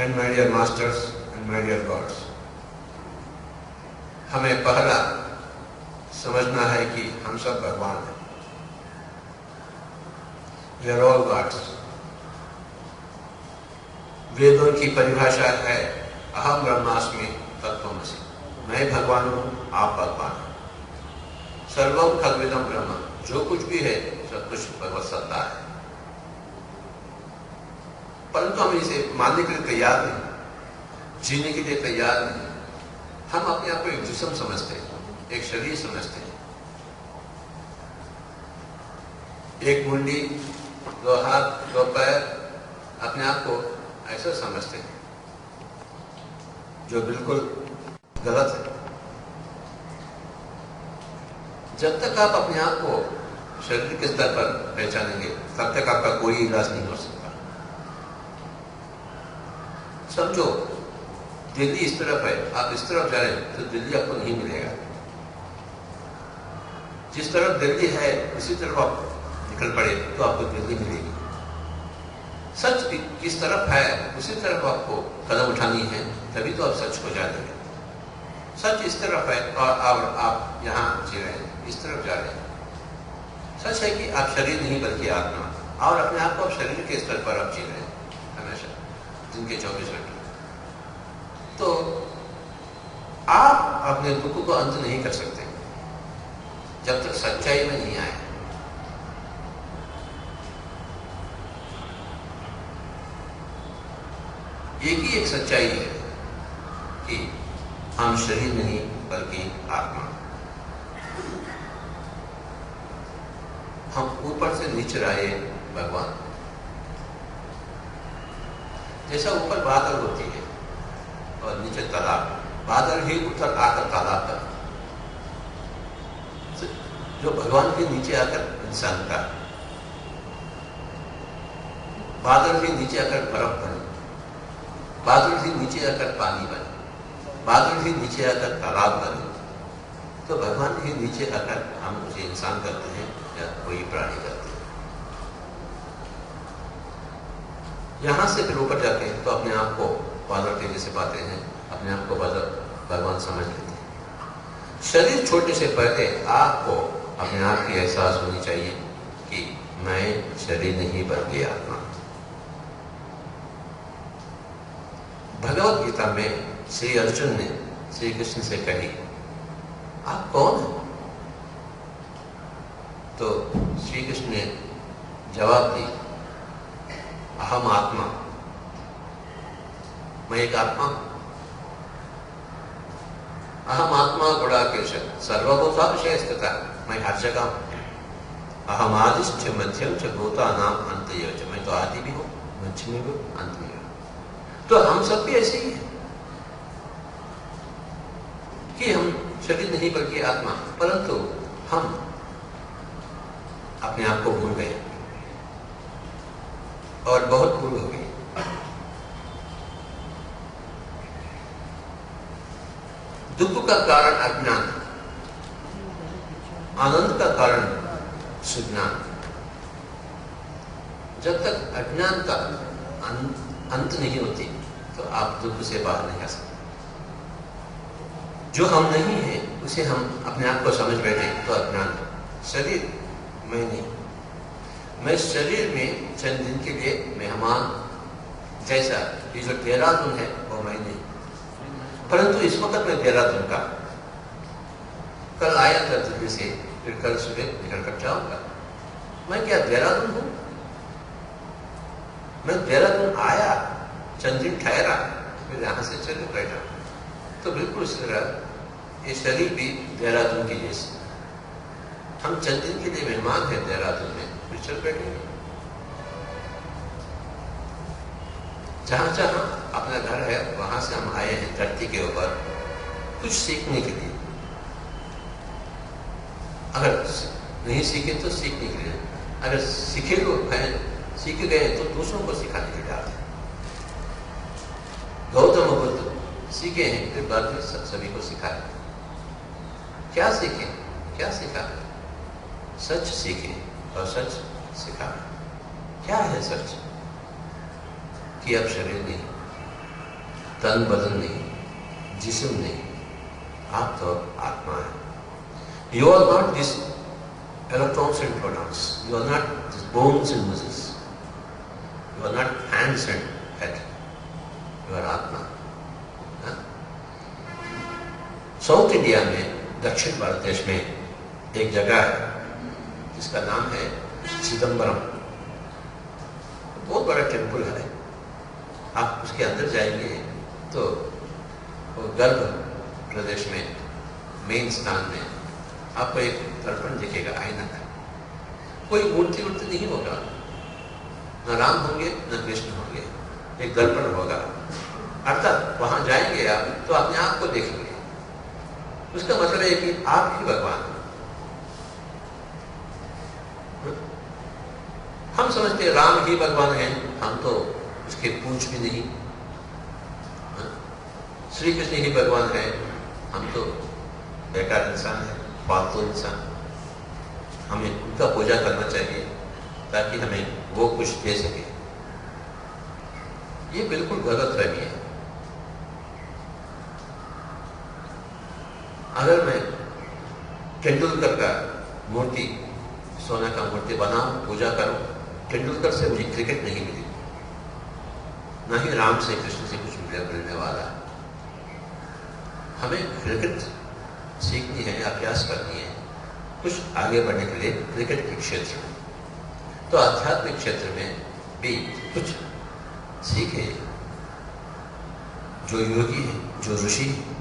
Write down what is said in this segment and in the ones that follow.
And my dear masters and my dear gods, हमें पहला समझना है कि हम सब भगवान हैं। We are all gods. वेदों की परिभाषा है अहम ब्रह्मास्मि तत्त्वमसि, मैं भगवान हूं, आप भगवान हैं। सर्वम खल्विदम ब्रह्म, जो कुछ भी है सब कुछ भगवत सत्ता है, परंतु हम इसे मानने के लिए तैयार नहीं, जीने के लिए तैयार नहीं। हम अपने आप को एक जिस्म समझते हैं, एक शरीर समझते हैं, एक मुंडी, दो हाथ, दो पैर, अपने आप को ऐसा समझते हैं, जो बिल्कुल गलत है। जब तक आप अपने आप को शरीर के स्तर पर पहचानेंगे तब तक आपका कोई इलाज नहीं हो सकता। समझो दिल्ली इस तरफ है, आप इस तरफ जा रहे हैं तो दिल्ली आपको नहीं मिलेगा। जिस तरफ दिल्ली है उसी तरफ आप निकल पड़े तो आपको दिल्ली मिलेगी। सच किस तरफ है उसी तरफ आपको कदम उठानी है, तभी तो आप सच को जानेंगे। सच इस तरफ है और आप यहाँ जी रहे हैं, इस तरफ जा रहे हैं। सच है कि आप शरीर नहीं बल्कि आत्मा, और अपने आप को आप शरीर के स्तर पर आप जी रहे हैं हमेशा, दिन के 24 घंटे। तो आप अपने दुख को अंत नहीं कर सकते जब तक सच्चाई में नहीं आए। एक ही एक सच्चाई है कि हम शरीर नहीं बल्कि आत्मा। हम ऊपर से नीचे आए भगवान। जैसा ऊपर बादल होती है और नीचे तालाब, बादल ही उतर आकर तालाब का, जो भगवान के नीचे आकर इंसान का, बादल ही नीचे आकर बर्फ बने, बादल ही नीचे आकर पानी बने, बादल ही नीचे आकर तालाब बने, तो भगवान ही नीचे आकर हम उसे इंसान करते हैं या कोई प्राणी करते हैं। यहां से फिर ऊपर जाते हैं तो अपने आप को बादल के जैसे पाते हैं, अपने आप को भगवान समझ लेते हैं। शरीर छोड़ने से पहले आपको अपने आप की एहसास होनी चाहिए कि मैं शरीर नहीं बल्कि आत्मा। भगवत गीता में श्री अर्जुन ने श्री कृष्ण से कही, आप कौन हैं? तो श्री कृष्ण ने जवाब दी, अहम आत्मा, मैं एक आत्मा हूं। अहम आत्मा गुणाकेश सर्वभूताविषय स्थित, मैं हर जगह हूं। अहम आदिश्च मध्यम च भूतानां अंतय च, मैं तो आदि भी हूं, मध्य में भी हूं, अंत में भी हूं। तो हम सब भी ऐसे ही हैं कि हम शरीर नहीं बल्कि आत्मा, परंतु हम अपने आप को भूल गए और बहुत भूल हो गई। दुख का कारण अज्ञान, आनंद का कारण सुज्ञान। जब तक अज्ञान का अंत नहीं होती तो आप दुख से बाहर नहीं आ सकते। जो हम नहीं है उसे हम अपने आप को समझ बैठे तो अज्ञान। शरीर मैं नहीं, मैं शरीर में चंद दिन के लिए मेहमान जैसा, ये जो देहरादून है वो मैं नहीं, परंतु इस वक्त मैं देहरादून का, कल आया था दिल्ली से, फिर कल सुबह निकल कर जाऊंगा। मैं क्या देहरादून हूं? मैं देहरादून आया, चंद दिन ठहरा, फिर यहां से चले बैठा। तो बिल्कुल इस तरह ये शरीर भी देहरादून की जैसे, हम चंद दिन के लिए मेहमान हैं देहरादून में, फिर चल बैठेंगे। जहां जहां अपना घर है वहां से हम आए हैं धरती के ऊपर कुछ सीखने के लिए। अगर नहीं सीखे तो सीखने के लिए, अगर सीखे लोग हैं, सीख गए तो दूसरों को सिखाने के लिए आते हैं। गौतम बुद्ध सीखे हैं, फिर बाद में सभी को सिखाए। क्या सीखे? क्या सीखा? सच सीखे और सच सिखा। क्या है सच? कि अब शरीर नहीं, तन बदन नहीं, जिस्म नहीं, आप तो आत्मा है। You are not this electrons and protons. You are not these bones and muscles. You are not hands and head. You are Atma. South India में, दक्षिण भारत देश में एक जगह है जिसका नाम है चिदम्बरम। बहुत बड़ा टेम्पल है। आप उसके अंदर जाएंगे तो गर्भ प्रदेश में मेन स्थान में आपको एक दर्पण दिखेगा, आईना का। कोई मूर्ति वूर्ति नहीं होगा, न राम होंगे न कृष्ण होंगे, एक दर्पण होगा। अर्थात वहां जाएंगे आप तो अपने आप को देखेंगे। उसका मतलब है कि आप ही भगवान हैं। हम समझते हैं राम ही भगवान हैं, हम तो उसके पूछ भी नहीं। श्री कृष्ण ही भगवान है, हम तो बेकार इंसान है, फालतू इंसान। हमें उनका पूजा करना चाहिए ताकि हमें वो कुछ दे सके। ये बिल्कुल गलत फहमी है। अगर मैं तेंदुलकर का मूर्ति, सोना का मूर्ति बनाऊं, पूजा करूं, तेंदुलकर से मुझे क्रिकेट नहीं मिली, न ही राम से कृष्ण से कुछ मिलने वाला। हमें क्रिकेट सीखनी है, अभ्यास करनी है कुछ आगे बढ़ने के लिए क्रिकेट के क्षेत्र में। तो आध्यात्मिक क्षेत्र में भी कुछ सीखे। जो योगी है, जो ऋषि है,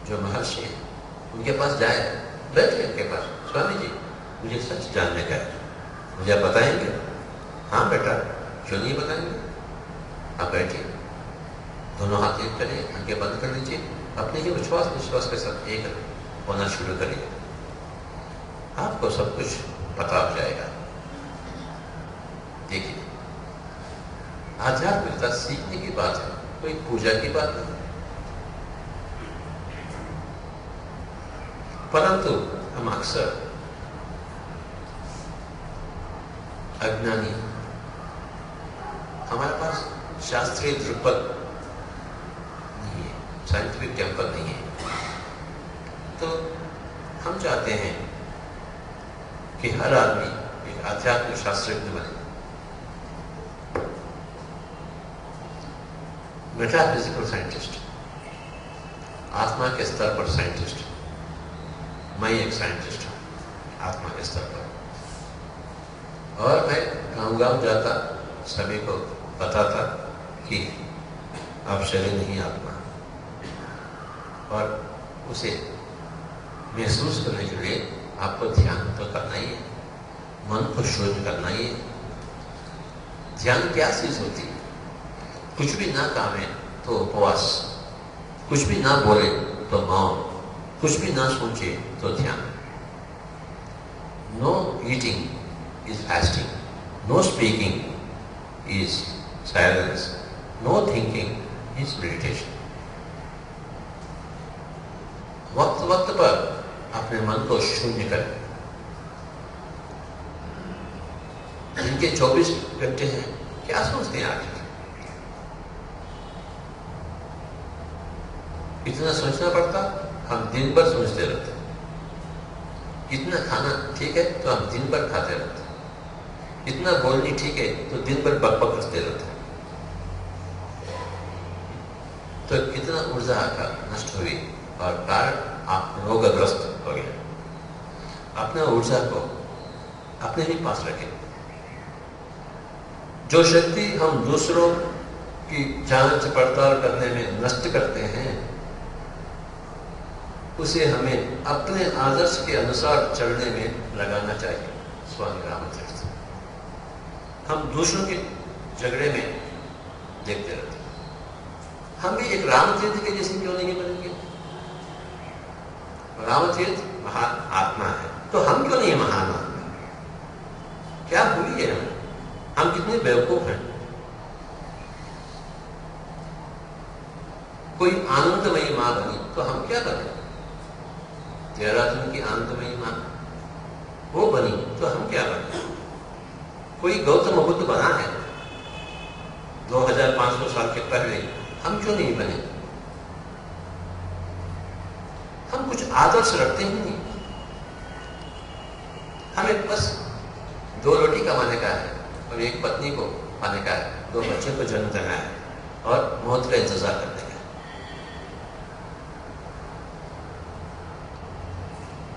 जो महर्षि है, उनके पास जाए, बैठे उनके पास, स्वामी जी मुझे सच जानने का है, मुझे आप बताएंगे? हाँ बेटा, क्यों नहीं बताएंगे? आप बैठिए, दोनों हाथ एक करिए, आंखें बंद कर लीजिए, अपने ही विश्वास के साथ एक होना शुरू करिए। आपको सब कुछ पता हो जाएगा। देखिए, आध्यात्मिकता सीखने की बात है, कोई पूजा की बात नहीं। परंतु हम अक्सर अज्ञानी, हमारे पास शास्त्रीय दृक्पथ नहीं है, साइंटिफिक टेम्पर नहीं है। तो हम चाहते हैं कि हर आदमी एक आध्यात्मिक शास्त्रज्ञ बने, मेटाफिजिकल साइंटिस्ट, आत्मा के स्तर पर साइंटिस्ट। मैं एक साइंटिस्ट हूं आत्मा के स्तर पर, और मैं गांव जाता, सभी को बताता कि आप शरीर नहीं आत्मा, और उसे महसूस करने के लिए आपको ध्यान तो करना ही है, मन को शून्य करना ही है। ध्यान क्या चीज होती है? कुछ भी ना कामे तो उपवास, कुछ भी ना बोले तो मौन, कुछ भी ना सोचे तो ध्यान। No eating is fasting, no speaking is silence, no thinking is meditation. वक्त वक्त पर अपने मन को शून्य करें। जिनके 24 घंटे हैं, क्या सोचते हैं आखिर? इतना सोचना पड़ता? हम दिन भर सोचते रहते। इतना खाना ठीक है तो हम दिन भर खाते रहते। इतना बोलनी ठीक है तो दिन भर बकबक करते रहते। तो कितना ऊर्जा का नष्ट हुई और कारण आप रोगग्रस्त हो गए। अपना ऊर्जा को अपने ही पास रखें। जो शक्ति हम दूसरों की जांच पड़ताल करने में नष्ट करते हैं, उसे हमें अपने आदर्श के अनुसार चलने में लगाना चाहिए। स्वामी रामतीर्थ। हम दूसरों के झगड़े में देखते रहते। हम भी एक रामतीर्थ के जैसे क्यों नहीं बनेंगे? रामतीर्थ महान आत्मा है, तो हम क्यों नहीं महान आत्मा? क्या भूली है हम कितने बेवकूफ हैं। कोई आनंदमयी मां बनी तो हम क्या करें? देहरादून की आनंदमयी मां वो बनी तो हम क्या बने? कोई गौतम बुद्ध बना है 2500 साल के पहले, हम क्यों नहीं बने? हम कुछ आदर्श रखते ही नहीं। हमें बस 2 रोटी कमाने का है और 1 पत्नी को पाने का है, 2 बच्चों को जन्म देना है और मौत का इंतजार करने का है।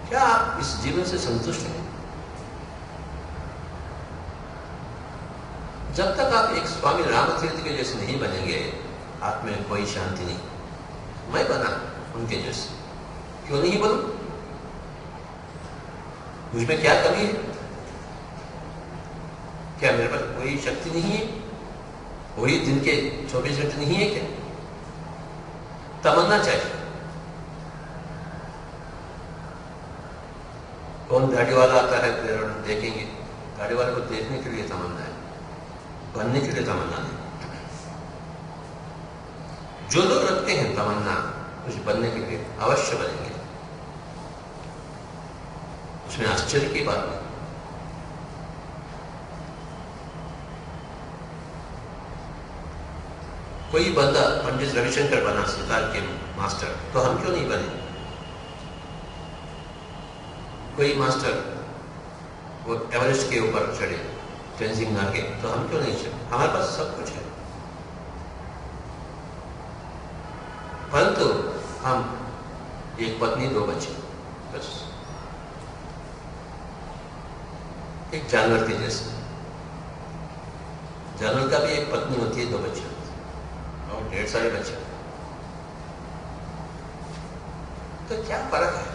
क्या आप इस जीवन से संतुष्ट हैं? जब तक आप एक स्वामी रामतीर्थ के जैसे नहीं बनेंगे, आप में कोई शांति नहीं। मैं बना उनके जैसे, क्यों नहीं बनूं? मुझमें क्या कमी है? क्या मेरे पास कोई शक्ति नहीं है? कोई दिन के 24 घंटे नहीं है क्या? तमन्ना चाहिए। कौन गाड़ी वाला आता है देखेंगे, गाड़ी वाले को देखने के लिए तमन्ना है, बनने के लिए तमन्ना नहीं। जो लोग रखते हैं तमन्ना कुछ बनने के लिए, अवश्य बनेंगे, उसमें आश्चर्य की बात नहीं। कोई बंदा पंडित रविशंकर बना सितार के मास्टर, तो हम क्यों नहीं बने? कोई मास्टर वो एवरेस्ट के ऊपर चढ़े, तेंजिंग नार्गे, तो हम क्यों नहीं चढ़े? हमारे पास सब कुछ है, परंतु हम 1 पत्नी 2 बच्चे, बस एक जानवर के जैसे। जानवर का भी 1 पत्नी होती है, 2 बच्चे होते हैं और ढेर सारे बच्चे। तो क्या फर्क है?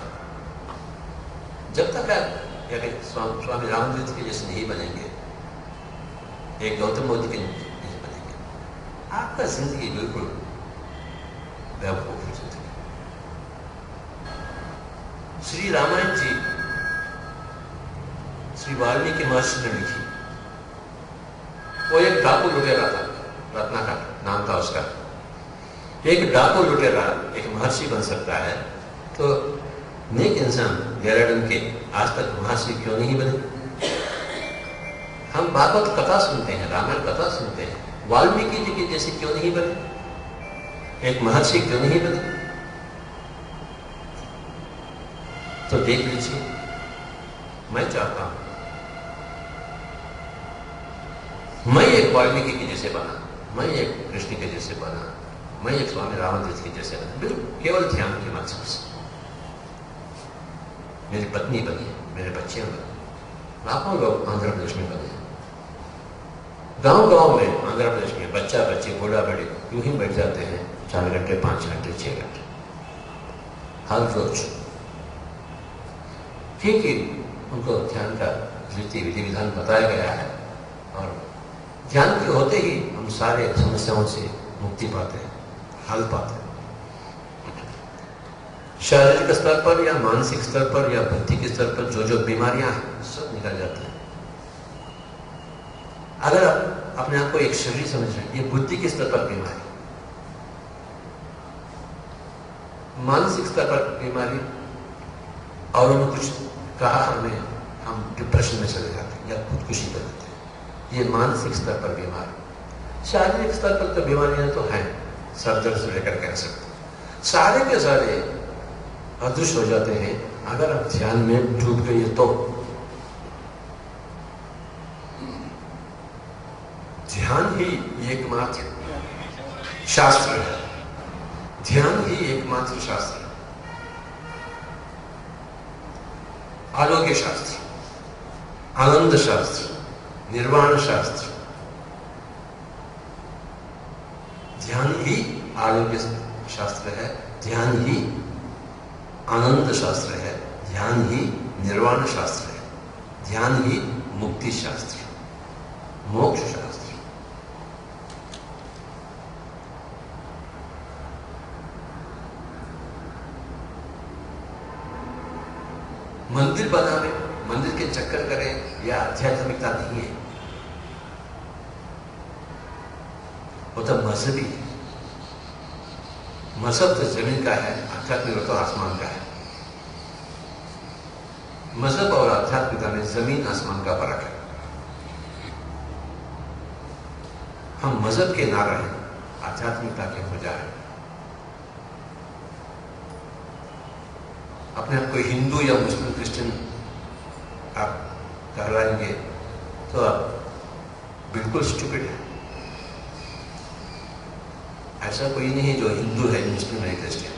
जब तक आप स्वामी रामतीर्थ के जैसे नहीं बनेंगे, एक गौतम बुद्ध के जैसे बनेंगे, आपका जिंदगी बिल्कुल बेवकूफ हो जाती है। श्री रामायण जी श्री वाल्मीकि महर्षि ने लिखी। वो एक डाकू लुटेरा था, रत्नाकर नाम था उसका। एक डाकू लुटेरा एक महर्षि बन सकता है, तो नेक इंसान देहरादून के आज तक महर्षि क्यों नहीं बने? हम भागवत कथा सुनते हैं, रामायण कथा सुनते हैं, वाल्मीकि जी के जैसे क्यों नहीं बने? एक महर्षि क्यों नहीं बने? तो देख लीजिए, मैं चाहता हूं मैं एक वाल्मीकि के जैसे बना, मैं एक कृष्ण के जैसे बना, मैं एक स्वामी रामतीर्थ के जैसे बना, बिल्कुल केवल ध्यान के माध्यम से। मेरी पत्नी बनी, मेरे बच्चे बने, लाखों लोग आंध्र प्रदेश में बने, गांव-गांव में आंध्र प्रदेश में बच्चा बच्चे बूढ़ा बड़े यूं ही बैठ जाते हैं 4 घंटे 5 घंटे 6 घंटे हर रोज, क्योंकि उनको ध्यान का रीति विधि विधान बताया गया है और ध्यान के होते ही हम सारे समस्याओं से मुक्ति पाते हैं, हल पाते हैं। शारीरिक स्तर पर या मानसिक स्तर पर या बुद्धि के स्तर पर जो बीमारियां हैं सब निकल जाती हैं। अगर आप अपने आप को एक शरीर समझ रहे हैं, ये बुद्धि के स्तर पर बीमारी, मानसिक स्तर पर बीमारी, और उन्होंने कुछ कहा हमें, हम डिप्रेशन में चले जाते हैं या खुदकुशी कर देते हैं, ये मानसिक स्तर पर बीमारी। शारीरिक स्तर पर तो बीमारियां तो हैं, सर दर्द से लेकर कह सकते, सारे के सारे अदृश्य हो जाते हैं अगर आप ध्यान में डूब गए तो। ध्यान ही एकमात्र शास्त्र है, ध्यान ही एकमात्र शास्त्र है। आरोग्य शास्त्र, आनंद शास्त्र, निर्वाण शास्त्र, ध्यान ही आरोग्य शास्त्र है, ध्यान ही आनंद शास्त्र है, ध्यान ही निर्वाण शास्त्र है, ध्यान ही मुक्ति शास्त्र, मोक्ष शास्त्र। मंदिर बनावे, मंदिर के चक्कर करें, यह आध्यात्मिकता नहीं है, वो तो मजहबी है। मजहब तो जमीन का है, आध्यात्मिकता तो आसमान का है। मजहब और आध्यात्मिकता में जमीन आसमान का फर्क है। हम मजहब के ना रहें, आध्यात्मिकता की पूजा है। अपने आप को हिंदू या मुस्लिम क्रिश्चियन आप कहलाएंगे तो आप बिल्कुल स्टूपिड है। ऐसा कोई नहीं है जो हिंदू है, मुस्लिम है, क्रिश्चियन।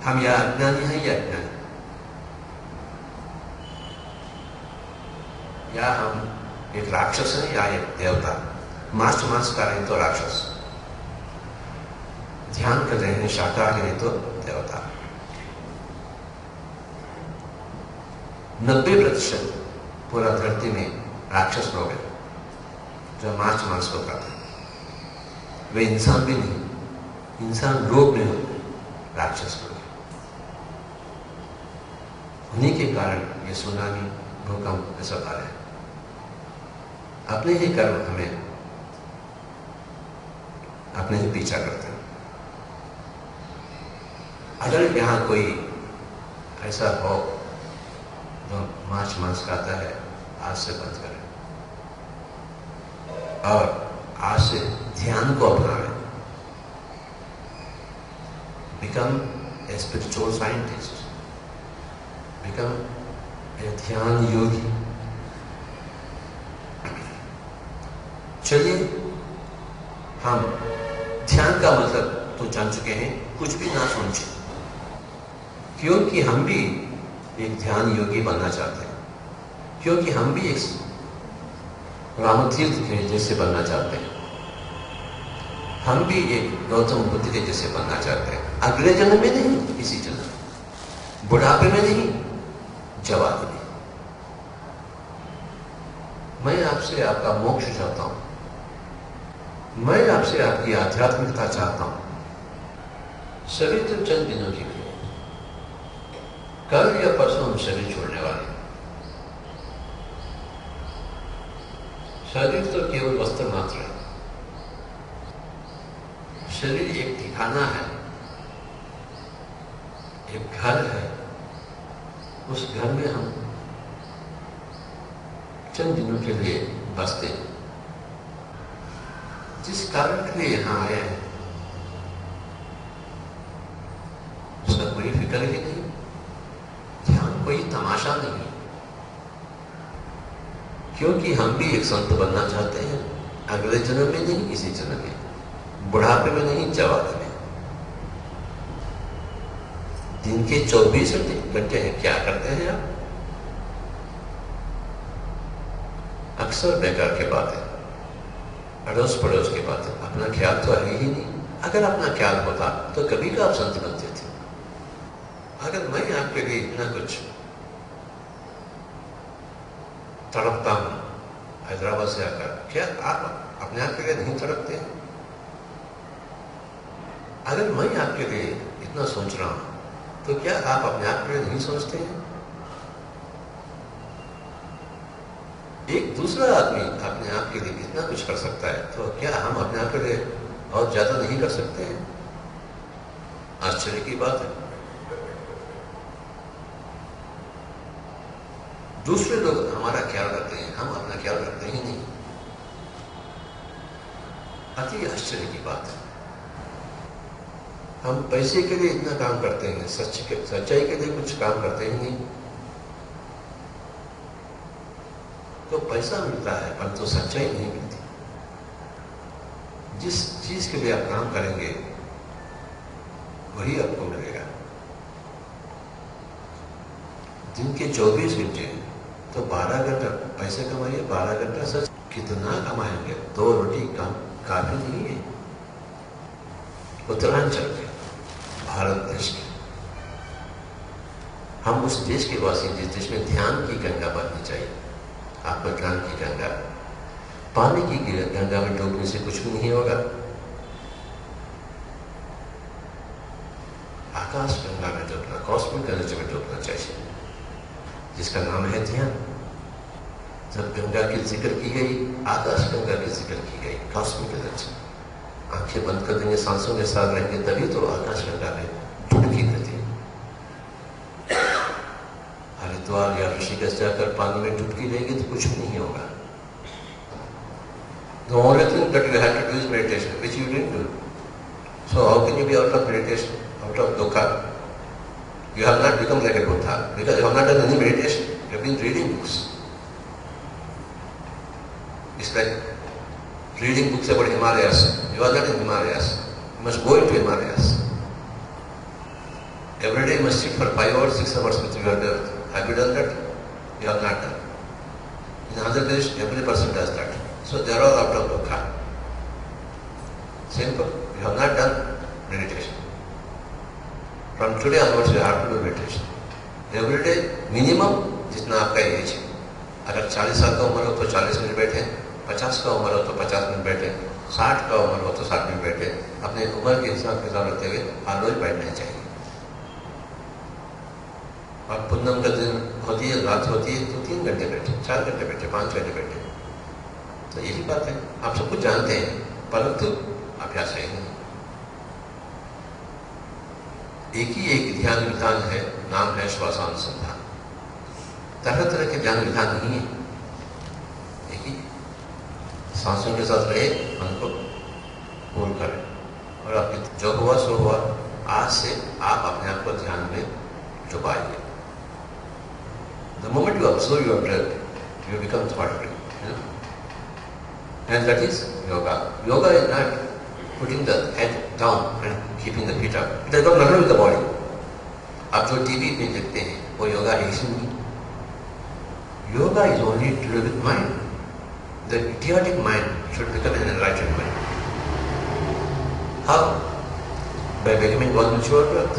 हम या अज्ञानी हैं या अज्ञानी, या हम एक राक्षस हैं या एक देवता। मांस खा रहे हैं तो राक्षस, ध्यान कर रहे हैं शाकाहारी नहीं तो देवता। 90% पूरा धरती में राक्षस लोग हैं जो मांस को खाते हैं। वे इंसान भी नहीं, इंसान लोग नहीं होते, राक्षस लोग। उन्हीं के कारण ये सुनामी, भूकंप सब आ रहे हैं। अपने ही कर्म हमें अपने ही पीछा करते हैं। अगर यहाँ कोई ऐसा हो जो मांस खाता है, आज से बंद करें और आज से ध्यान को अपनाएं। Become a spiritual scientist, become a ध्यान योगी। चलिए, हम ध्यान का मतलब तो जान चुके हैं, कुछ भी ना सोचें, क्योंकि हम भी एक ध्यान योगी बनना चाहते हैं, क्योंकि हम भी एक रामतीर्थ के जैसे बनना चाहते हैं, हम भी एक गौतम बुद्ध के जैसे बनना चाहते हैं। अगले जन्म में नहीं, इसी जन्म, बुढ़ापे में नहीं, जवाब में। मैं आपसे आपका मोक्ष चाहता हूं, मैं आपसे आपकी आध्यात्मिकता चाहता हूं। शरीर तो चंद दिनों के लिए, कल या परसों हम शरीर छोड़ने वाले। शरीर तो केवल वस्त्र मात्र है। शरीर एक ठिकाना है, एक घर है। उस घर में हम चंद दिनों के लिए बसते हैं। जिस कारण के लिए यहां आए हैं उसका कोई फिक्र ही नहीं। ध्यान कोई तमाशा नहीं, क्योंकि हम भी एक संत बनना चाहते हैं। अगले जन्म में नहीं, इसी जन्म में, बुढ़ापे में नहीं, जवानी में। दिन के 24 घंटे हैं, क्या करते हैं आप? अक्सर बेकार की बातें, अड़ोस पड़ोस की बातें, अपना ख्याल तो है ही नहीं। अगर अपना ख्याल होता तो कभी का आप संत बनते थे। अगर मैं आपके लिए इतना कुछ तड़पता हूं हैदराबाद से आकर, क्या आप अपने आप के लिए नहीं तड़पते? अगर मैं आपके लिए इतना सोच रहा हूं तो क्या आप अपने आप के लिए नहीं सोचते हैं? एक दूसरा आदमी अपने आप के लिए इतना कुछ कर सकता है, तो क्या हम अपने आप के लिए और ज्यादा नहीं कर सकते हैं? आश्चर्य की बात है। दूसरे लोग हमारा ख्याल रखते हैं, हम अपना ख्याल रखते ही नहीं। अति आश्चर्य की बात है। हम पैसे के लिए इतना काम करते हैं, सच्चाई के लिए कुछ काम करते ही नहीं। तो पैसा मिलता है परंतु सच्चाई नहीं मिलती। जिस चीज के लिए आप काम करेंगे वही आपको मिलेगा। दिन के 24 घंटे तो 12 घंटा पैसे कमाइए, 12 घंटा सच कितना कमाएंगे? 2 रोटी काम काफी नहीं है। उत्तरांचल के भारत देश के हम उस देश के वासी जिस देश में ध्यान की गंगा बहनी चाहिए। आपको ध्यान की गंगा, पानी की गंगा में डूबने से कुछ भी नहीं होगा। आकाश गंगा में डूबना, कॉस्मिक एनर्जी में डूबना चाहिए, जिसका नाम है ध्यान। जब गंगा की जिक्र की गई, आकाश गंगा की जिक्र की गई, कॉस्मिक एनर्जी। आंखें बंद कर देंगे, सांसों के साथ रहेंगे, तभी तो आकाश गंगा में डुबकी देती है। हरिद्वार या ऋषिकेश जाकर पानी में डुबकी लेंगे तो कुछ भी नहीं होगा। The only thing that you have to do is meditation, which you didn't do. So how can you be out of meditation, out of dukkha? You have not become like a Buddha because you have not done any meditation. You have been reading books. It's like reading books about Himalayas. You are not in Himalayas. You must go into Himalayas. Every day you must sit for 5 hours, 6 hours with your earth. Have you done that? You have not done. In Andhra Pradesh, every person does that. So they are all out of dukkha. Simple. You have not done meditation. From today onwards you have to do meditation. Every day minimum जितना आपका as है. अगर 40 साल का उम्र हो तो 40 minute बैठे, 50 का उम्र हो तो 50 मिनट बैठे, 60 का उम्र हो तो 60 मिनट बैठे. अपने उम्र के हिसाब रखते हुए हर रोज बैठना चाहिए. और पूनम का दिन होती है, रात होती है तो 3 घंटे बैठे, 4 घंटे बैठे, 5 घंटे बैठे. तो यही बात है. आप सब कुछ जानते हैं परंतु अभ्यास है नहीं. एक ही एक ध्यान विधान है, नाम है श्वासानुसंधान. तरह तरह के ध्यान विधान नहीं है. एक ही सांसों के साथ रहे, मन को पूर्ण करें और आपके जो हुआ सो हुआ. आज से आप अपने आप को ध्यान में डुबाइए. The moment you observe your breath, you become thought-free. And that is yoga. Yoga is not putting the head down and keeping the feet up. It has got nothing with the body. आप जो TV में देखते हैं वो योगा है ही नहीं. Yoga is only to do with mind. The idiotic mind should become an enlightened mind. How? By becoming one with your breath.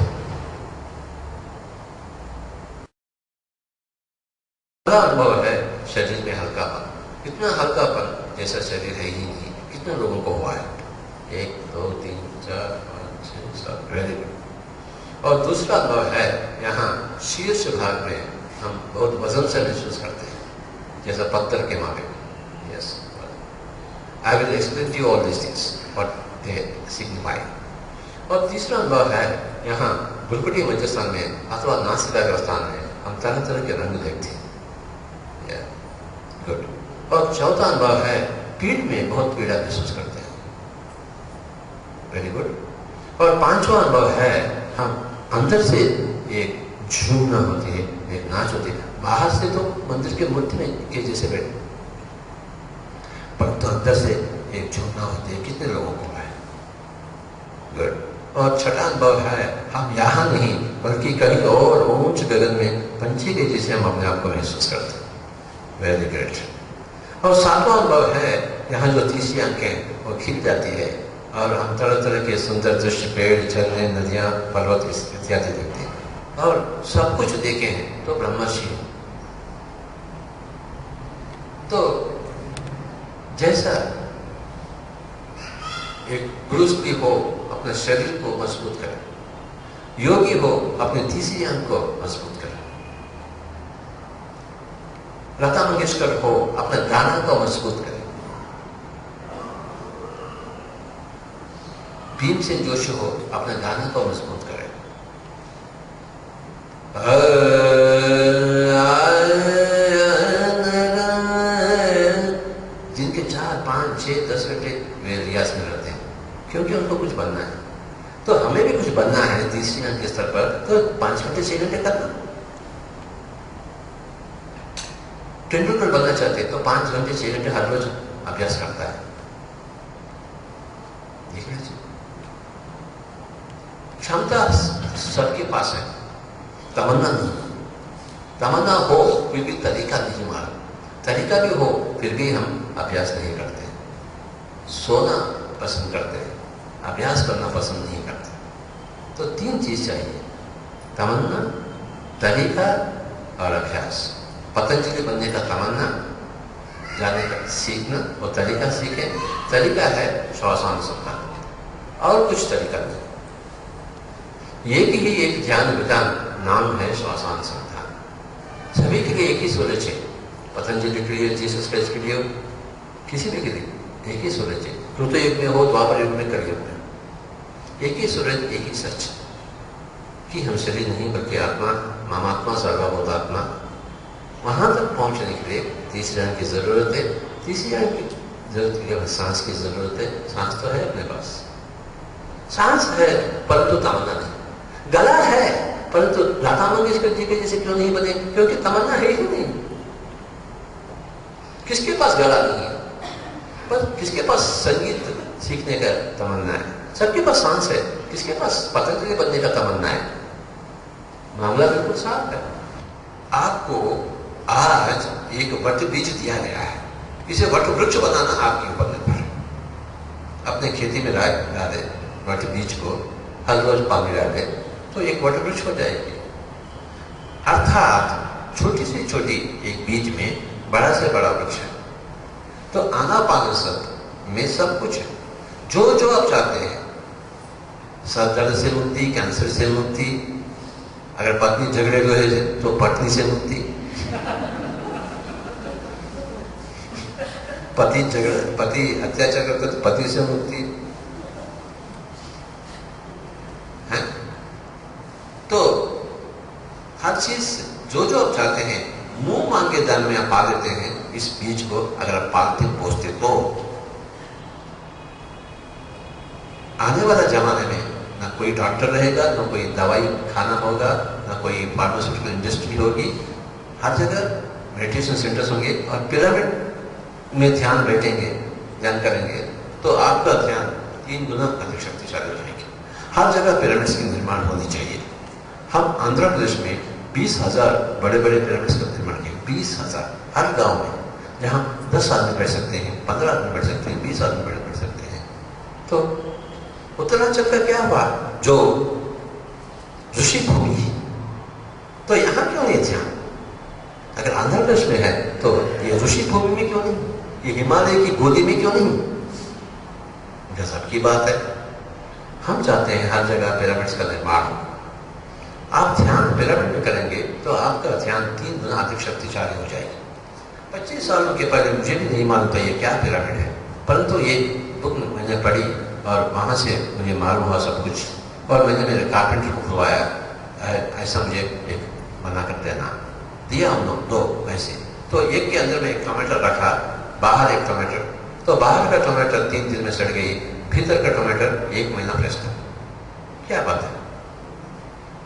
बड़ा अनुभव है शरीर में हल्कापन. इतना हल्कापन जैसा शरीर है ही नहीं. कितने लोगों को हुआ है? 1, 2, 3, 4, 5, 6, 7. Very good. और दूसरा अनुभव है यहाँ शीर्ष भाग में हम बहुत वजन से महसूस करते हैं, जैसा पत्थर के मापे. Yes, I will explain to you all this things what they signify. और तीसरा अनुभव है यहाँ भ्रुकुटी मध्य स्थान में अथवा नासिका के स्थान में हम तरह तरह के रंग देखते हैं. गुड. और चौथा अनुभव है पीठ में बहुत पीड़ा महसूस करते हैं. Very good. और पांचवा अनुभव है हम अंदर से एक झूमना होती है, एक नाच होती है. बाहर से तो मंदिर के मूर्ति में के जैसे बैठे, पर तो अंदर से एक झूमना होती है. कितने लोगों को है? गुड. और छठा अनुभव है हम यहाँ नहीं बल्कि कहीं और ऊंच गगन में पंछी के जैसे हम अपने आप को महसूस करते हैं. Very great. और सातवां अनुभव है यहाँ जो तीसरी आंखें वो खिल जाती है और हम तरह तरह के सुंदर दृश्य, पेड़, झरने, नदियाँ, पर्वत इत्यादि देखते हैं. और सब कुछ देखे हैं तो ब्रह्मर्षि. तो जैसा एक पुरुष भी हो अपने शरीर को मजबूत करे, योगी हो अपने तीसरी आंख को मजबूत करे, लता मंगेशकर हो अपने गाना को मजबूत करे, भीमसेन जोशी हो अपने गाना को मजबूत करे, जिनके 4, 5, 6, 10 घंटे वे रियाज में रहते हैं क्योंकि उनको कुछ बनना है. तो हमें भी कुछ बनना है तीसरी आंख के स्तर पर, तो 5 घंटे 6 घंटे करना. तेंदुलकर बनना चाहते तो 5 घंटे 6 घंटे हर रोज अभ्यास करता है. देख लीजिए, क्षमता सबके पास है, तमन्ना नहीं. तमन्ना हो फिर भी तरीका नहीं मालूम, तरीका भी हो फिर भी हम अभ्यास नहीं करते. सोना पसंद करते हैं, अभ्यास करना पसंद नहीं करते. तो 3 चीज चाहिए, तमन्ना, तरीका और अभ्यास. पतंजलि बनने का तमन्ना, जाने का सीखना और तरीका सीखे. तरीका है श्वासानुसंधान, और कुछ तरीका नहीं. एक ही एक ध्यान विधान नाम है श्वासानुसंधान. सभी के लिए एक ही सूरज है. पतंजलि के लिए, जीसस क्राइस्ट के लिए, किसी भी के लिए एक ही सूरज है. कृत युग में हो, द्वापर युग में, कलयुग में, एक ही सूरज, एक ही सच कि हम शरीर नहीं बल्कि आत्मा, मामात्मा, सर्वभूतात्मा. वहां तक पहुंचने के लिए तीसरी आंख की जरूरत है. तीसरी आंख जरूरत केवल सांस की जरूरत है। सांस तो है अपने पास, सांस है परंतु तमन्ना नहीं। गला है परंतु लता मंगेशकर जी के जैसे क्यों नहीं बने? क्योंकि तमन्ना है ही नहीं। किसके पास गला नहीं है? पर किसके पास संगीत सीखने का तमन्ना है? सबके पास सांस है। किसके पास पतंजलि बनने का तमन्ना है? मामला बिल्कुल साफ है। आपको आज एक वट बीज दिया गया है, इसे वट वृक्ष बनाना आपके ऊपर निर्भर है। अपने खेती में डाले वट बीज को, हर रोज पानी डाले तो एक वट वृक्ष हो जाएगी। अर्थात छोटी से छोटी एक बीज में बड़ा से बड़ा वृक्ष है। तो आनापानसति में सब कुछ है। जो जो आप चाहते हैं, सर दर्द से मुक्ति, कैंसर से मुक्ति, अगर पत्नी झगड़े हुए तो पत्नी से मुक्ति, पति अत्याचार करते तो पति से मुक्ति है। तो हर चीज जो जो आप चाहते हैं मुंह मांगे दान में आप पा लेते हैं। इस बीज को अगर आप पालते पोसते तो आने वाला जमाने में ना कोई डॉक्टर रहेगा, ना कोई दवाई खाना होगा, ना कोई फार्मास्यूटिकल इंडस्ट्री होगी। हर जगह मेडिटेशन सेंटर्स होंगे और पिरामिड में ध्यान बैठेंगे, ध्यान करेंगे तो आपका ध्यान 3 गुना अधिक शक्तिशाली हो जाएगी। हर जगह पिरामिड्स की निर्माण होनी चाहिए। हम आंध्र प्रदेश में 20,000 बड़े बड़े पिरामिड्स का निर्माण किए। 20,000 हर गांव में, जहां 10 आदमी बैठ सकते हैं, 15 आदमी बैठ सकते हैं, 20 आदमी बैठ सकते हैं। तो उत्तरांचल का क्या हुआ? जो ऋषि भूमि, तो यहां क्यों नहीं ध्यान? अगर आंध्र प्रदेश में है तो ये ऋषि भूमि में क्यों नहीं? ये हिमालय की गोदी में क्यों नहीं? गजब की बात है। हम चाहते हैं हर जगह पिरामिड्स का निर्माण। आप ध्यान पिरामिड में करेंगे तो आपका ध्यान 3 गुना अधिक शक्तिशाली हो जाएगी। 25 सालों के पहले मुझे भी नहीं मालूम था ये क्या पिरामिड है, परंतु ये बुक मैंने पढ़ी और वहां से मुझे मालूम हुआ सब कुछ। और मैंने मेरे कारपेंटर को खुलवाया, ऐसा मुझे एक बना कर देना दिया हम लोग 2 ऐसे। तो एक के अंदर में एक टमाटर रखा, बाहर एक टमाटर, तो बाहर का टमाटर 3 दिन में सड़ गई, भीतर का टमाटर 1 महीना फ्रेश था। क्या बात है।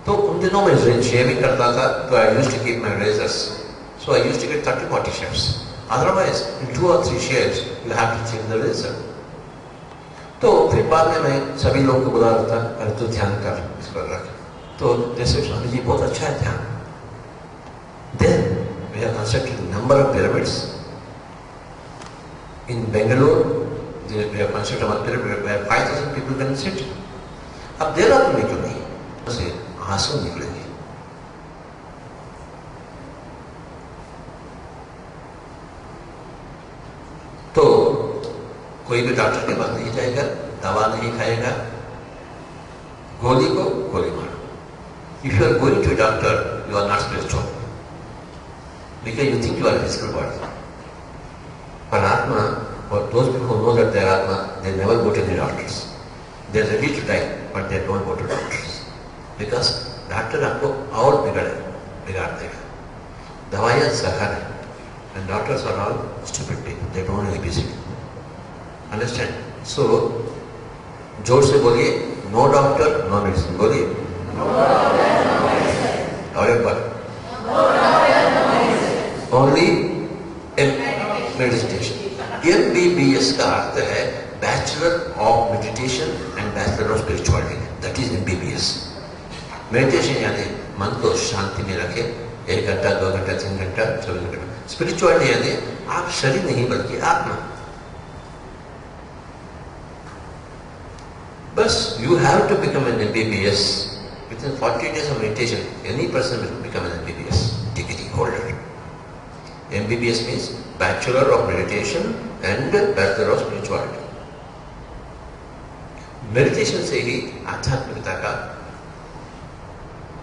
तो उन दिनों में शेविंग करता था तो I used to keep my razors, so I used to get 30-40 shaves, otherwise in 2 or 3 shaves you have to change the razor. तो फिर बाद में मैं सभी लोगों को बुला रहा था, अरे तू ध्यान कर, इसको रख। तो जैसे स्वामी जी बहुत अच्छा है ध्यान। Then we have constructed a number of pyramids. In Bangalore, we have constructed one pyramid where 5,000 people can sit. अब देहरादून में क्यों नहीं? उसे आंसू निकलेंगे। तो कोई भी डॉक्टर के पास नहीं जाएगा, दवा नहीं खाएगा, गोली को गोली मारो। If you are going to a doctor, you are not spiritual. Because you think you are a physical body. But Atma, or those people who know that they are Atma, they never go to the doctors. They are ready to die, but they don't go to doctors. Because doctor आपको और बिगाड़ देगा। दवाइयाँ जहर है, and doctors are all stupid people. They don't know ABC. Understand? So, जोर से बोलिए, no doctor, no medicine. बोलिए। No doctor, no medicine. और एक बार। No doctor, no medicine. Only meditation. MBBS का अर्थ है Bachelor of Meditation and Bachelor of Spirituality. That is MBBS. Meditation यानी मन को शांति में रखे, 1 घंटा, 2 घंटा, 3 घंटा, 24 घंटा। Spirituality यानी आप शरीर नहीं बल्कि आत्मा। बस you have to become an MBBS within 40 days of meditation. Any person will become an MBBS degree holder. MBBS means Bachelor of Meditation and Bachelor of Spirituality. Meditation से ही आध्यात्मिकता का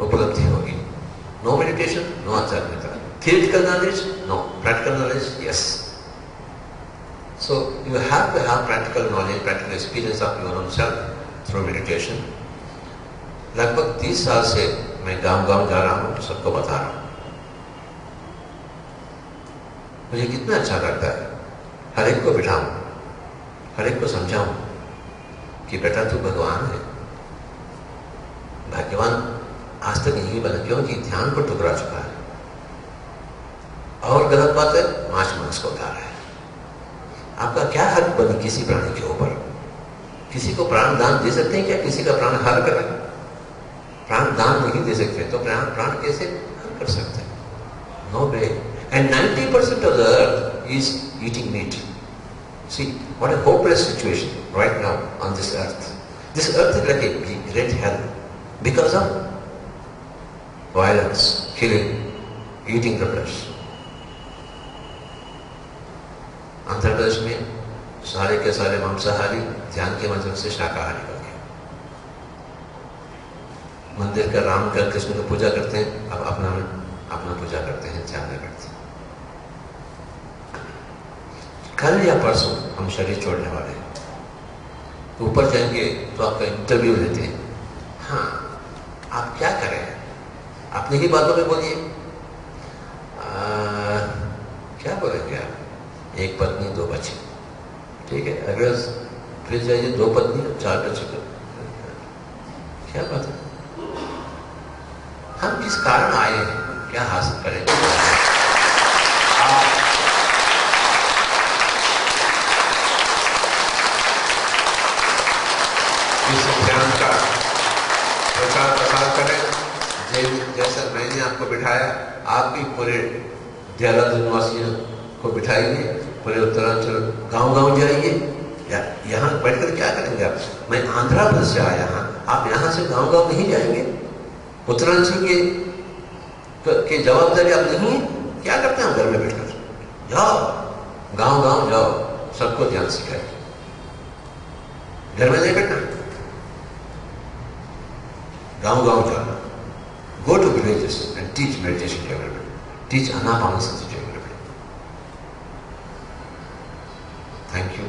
उपलब्धि होगी। नो मेडिटेशन, नो आध्यात्मिकता। Theoretical knowledge, no. Practical knowledge, yes. So you have to have practical knowledge, practical experience of your own self through meditation. लगभग 30 साल से मैं गांव-गांव जा रहा हूँ, सबको बता रहा हूँ। मुझे कितना अच्छा लगता है, हर एक को बिठाऊं, हर एक को समझाऊं कि बेटा तू भगवान है, भाग्यवान आज तक नहीं बना क्योंकि ध्यान को टुकरा चुका है। और गलत बात है, मांस को उतारा है। आपका क्या हक बनी किसी प्राणी के ऊपर? किसी को प्राण दान दे सकते हैं क्या? किसी का प्राण हर कर प्राण दान नहीं दे सकते तो प्राण कैसे हर कर सकते हैं? No way. And 90% of the earth is eating meat. See, what a hopeless situation right now on this earth. This earth is like a great hell because of violence, killing, eating the flesh. Andhra Pradesh में सारे के सारे मांसाहारी ध्यान के माध्यम से शाकाहारी बन गए। मंदिर का राम का कृष्ण की पूजा करते हैं, अब अपना पूजा करते हैं, ध्यान में करते हैं। कल या परसों हम शरीर छोड़ने वाले हैं, तो ऊपर जाएंगे तो आपका इंटरव्यू लेते हैं। हाँ, आप क्या करें? अपनी ही बातों में बोलिए। क्या बोलेंगे आप? एक पत्नी 2 बच्चे, ठीक है। अगर फिर जाइए 2 पत्नी 4 बच्चे, क्या बात है? हम किस कारण आए हैं, क्या हासिल करेंगे? इस ध्यान का प्रचार प्रसार करें। जैसा मैंने आपको बिठाया, आप भी पूरे देहरादून वासियों को बिठाइए, पूरे उत्तरांचल गांव जाइए। यहाँ बैठकर क्या करेंगे आप? मैं आंध्र प्रदेश से आया हाँ, आप यहाँ से गांव नहीं जाएंगे? उत्तरांचल के जवाबदारी आप नहीं है? क्या करते हैं घर में बैठकर? जाओ गांव जाओ, सबको ध्यान सिखाए। घर में नहीं बैठना, गांव जाना। Go to villages and teach meditation to everybody. Teach Anapanasati to everybody. Thank you.